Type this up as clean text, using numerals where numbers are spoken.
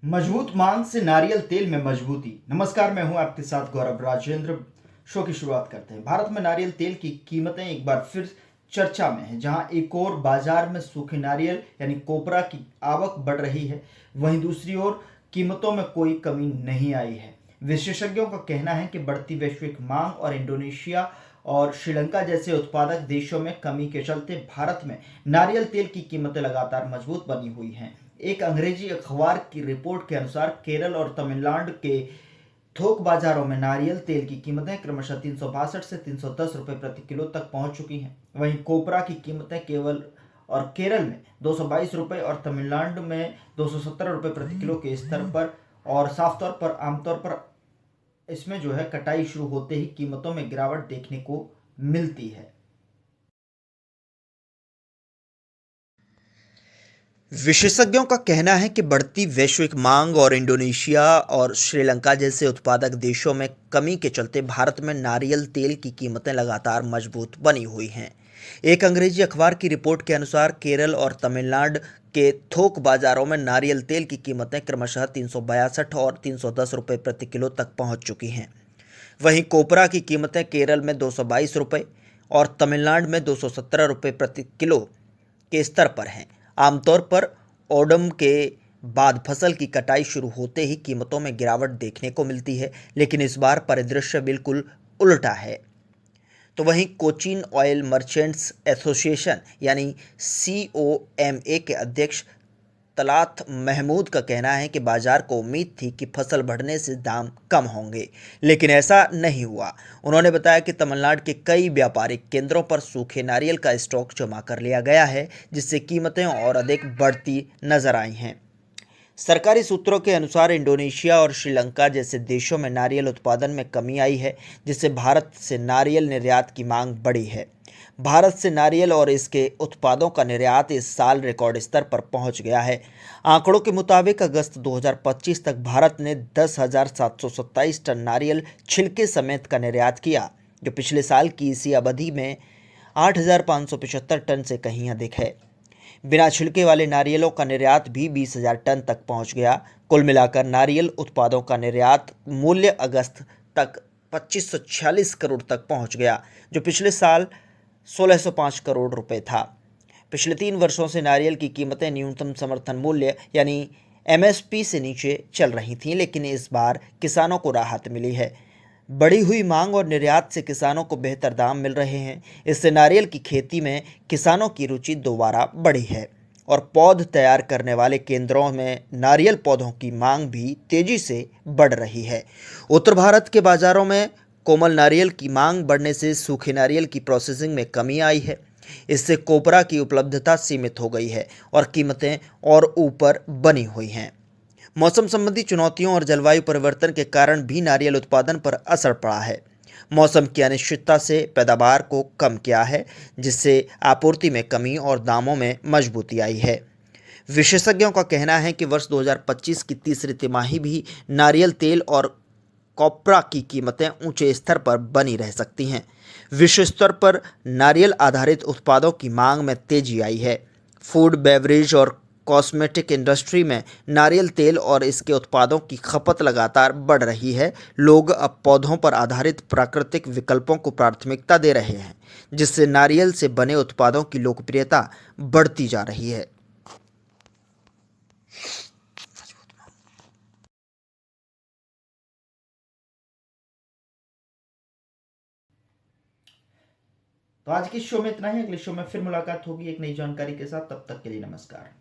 मजबूत मांग से नारियल तेल में मजबूती। नमस्कार, मैं हूं आपके साथ गौरव राजेंद्र। शो की शुरुआत करते हैं। भारत में नारियल तेल की कीमतें एक बार फिर चर्चा में है। जहां एक और बाजार में सूखे नारियल यानी कोपरा की आवक बढ़ रही है, वहीं दूसरी ओर कीमतों में कोई कमी नहीं आई है। विशेषज्ञों का कहना है कि बढ़ती वैश्विक मांग और इंडोनेशिया और श्रीलंका जैसे उत्पादक देशों में कमी के चलते भारत में नारियल तेल की कीमतें लगातार मजबूत बनी हुई हैं। एक अंग्रेजी अखबार की रिपोर्ट के अनुसार केरल और तमिलनाडु के थोक बाजारों में नारियल तेल की कीमतें क्रमशः 362 से 310 रुपए प्रति किलो तक पहुंच चुकी हैं। वहीं कोपरा की कीमतें केरल में 222 रुपए और तमिलनाडु में 217 रुपए प्रति किलो के स्तर पर और साफ तौर पर आमतौर पर इसमें जो है कटाई शुरू होते ही कीमतों में गिरावट देखने को मिलती है। विशेषज्ञों का कहना है कि बढ़ती वैश्विक मांग और इंडोनेशिया और श्रीलंका जैसे उत्पादक देशों में कमी के चलते भारत में नारियल तेल की कीमतें लगातार मजबूत बनी हुई हैं। एक अंग्रेजी अखबार की रिपोर्ट के अनुसार केरल और तमिलनाडु के थोक बाजारों में नारियल तेल की कीमतें क्रमशः 362 और 310 रुपये प्रति किलो तक पहुंच चुकी हैं। वहीं कोपरा की कीमतें केरल में 222 रुपये और तमिलनाडु में 217 रुपये प्रति किलो के स्तर पर हैं। आमतौर पर ओणम के बाद फसल की कटाई शुरू होते ही कीमतों में गिरावट देखने को मिलती है, लेकिन इस बार परिदृश्य बिल्कुल उल्टा है। तो वहीं कोचीन ऑयल मर्चेंट्स एसोसिएशन यानी COMA के अध्यक्ष तलात महमूद का कहना है कि बाजार को उम्मीद थी कि फसल बढ़ने से दाम कम होंगे, लेकिन ऐसा नहीं हुआ। उन्होंने बताया कि तमिलनाडु के कई व्यापारिक केंद्रों पर सूखे नारियल का स्टॉक जमा कर लिया गया है, जिससे कीमतें और अधिक बढ़ती नजर आई हैं। सरकारी सूत्रों के अनुसार इंडोनेशिया और श्रीलंका जैसे देशों में नारियल उत्पादन में कमी आई है, जिससे भारत से नारियल निर्यात की मांग बढ़ी है। भारत से नारियल और इसके उत्पादों का निर्यात इस साल रिकॉर्ड स्तर पर पहुंच गया है। आंकड़ों के मुताबिक अगस्त 2025 तक भारत ने 10,727 टन नारियल छिलके समेत का निर्यात किया, जो पिछले साल की इसी अवधि में 8,575 टन से कहीं अधिक है। बिना छिलके वाले नारियलों का निर्यात भी 20,000 टन तक पहुंच गया। कुल मिलाकर नारियल उत्पादों का निर्यात मूल्य अगस्त तक 2546 करोड़ तक पहुंच गया, जो पिछले साल 1605 करोड़ रुपए था। पिछले 3 वर्षों से नारियल की कीमतें न्यूनतम समर्थन मूल्य यानी MSP से नीचे चल रही थीं, लेकिन इस बार किसानों को राहत मिली है। बढ़ी हुई मांग और निर्यात से किसानों को बेहतर दाम मिल रहे हैं। इससे नारियल की खेती में किसानों की रुचि दोबारा बढ़ी है और पौध तैयार करने वाले केंद्रों में नारियल पौधों की मांग भी तेजी से बढ़ रही है। उत्तर भारत के बाजारों में कोमल नारियल की मांग बढ़ने से सूखे नारियल की प्रोसेसिंग में कमी आई है। इससे कोपरा की उपलब्धता सीमित हो गई है और कीमतें और ऊपर बनी हुई हैं। मौसम संबंधी चुनौतियों और जलवायु परिवर्तन के कारण भी नारियल उत्पादन पर असर पड़ा है। मौसम की अनिश्चितता से पैदावार को कम किया है, जिससे आपूर्ति में कमी और दामों में मजबूती आई है। विशेषज्ञों का कहना है कि वर्ष 2025 की तीसरी तिमाही भी नारियल तेल और कॉपरा की कीमतें ऊंचे स्तर पर बनी रह सकती हैं। विश्व स्तर पर नारियल आधारित उत्पादों की मांग में तेजी आई है। फूड, बेवरेज और कॉस्मेटिक इंडस्ट्री में नारियल तेल और इसके उत्पादों की खपत लगातार बढ़ रही है। लोग अब पौधों पर आधारित प्राकृतिक विकल्पों को प्राथमिकता दे रहे हैं, जिससे नारियल से बने उत्पादों की लोकप्रियता बढ़ती जा रही है। तो आज की शो में इतना ही। अगले शो में फिर मुलाकात होगी एक नई जानकारी के साथ। तब तक के लिए नमस्कार।